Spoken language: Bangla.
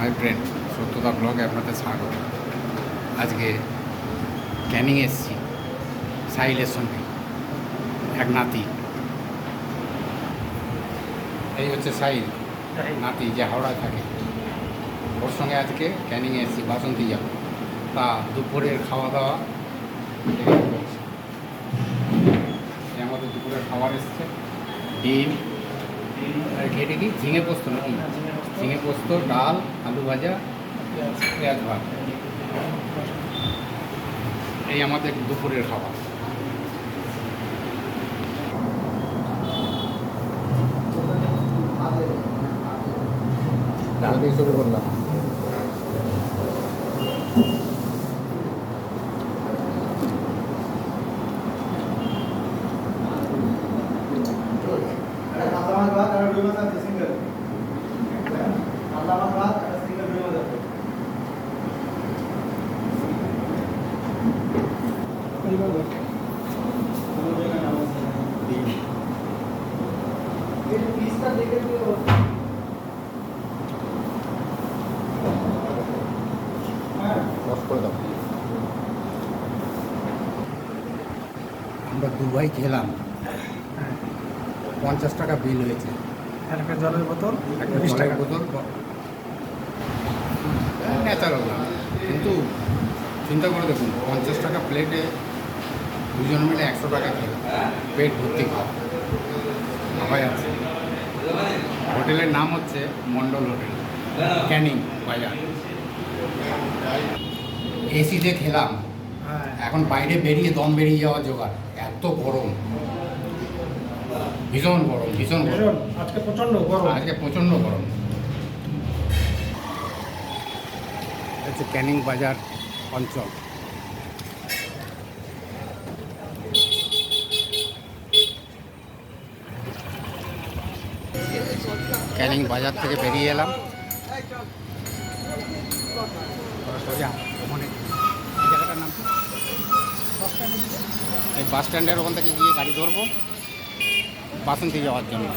হাই ফ্রেন্ড, সত্যতা ব্লগে আপনাদের স্বাগত। আজকে ক্যানিং এসছি সাহিলের সঙ্গে, এক নাতি। এই হচ্ছে সাহিল, নাতি যে হাওড়ায় থাকে। ওর সঙ্গে আজকে ক্যানিংয়ে এসছি, বাসন্তী যাব। তা দুপুরের খাওয়া দাওয়া আমাদের দুপুরের খাবার এসছে ডিম, খেটে কি ঝিঙে পোস্ত নাকি? ঝিঙে পোস্ত, ডাল, আলু ভাজা, পেঁয়াজ ভাত। এই আমাদের দুপুরের খাবার। ডাল দিয়ে শুরু করলাম। আমরা দুবাই খেলাম, 50 টাকা বিল হয়েছে। একটা জলের বোতল, একটা জলের বোতল ন্যাচারাল, কিন্তু চিন্তা করে দেখুন, 50 টাকা প্লেটে দুজন মিলে 100 টাকা খেলাম, পেট ভর্তি খাওয়া। সবাই আছে। হোটেলের নাম হচ্ছে মন্ডল হোটেল, ক্যানিং বাজার। এসিতে খেলাম, এখন বাইরে বেরিয়ে দম বেরিয়ে যাওয়া জোগাড়। এত গরম, ভীষণ গরম, ভীষণ গরম। আজকে প্রচণ্ড গরম। আজকে প্রচণ্ড গরম। হচ্ছে ক্যানিং বাজার অঞ্চল। ক্যানিং বাজার থেকে বেরিয়ে এলাম। সোজা ওখানে এই জায়গাটার নাম কি? এই বাস স্ট্যান্ডের ওখান থেকে গিয়ে গাড়ি ধরবো বাসন্তী যাওয়ার জন্য।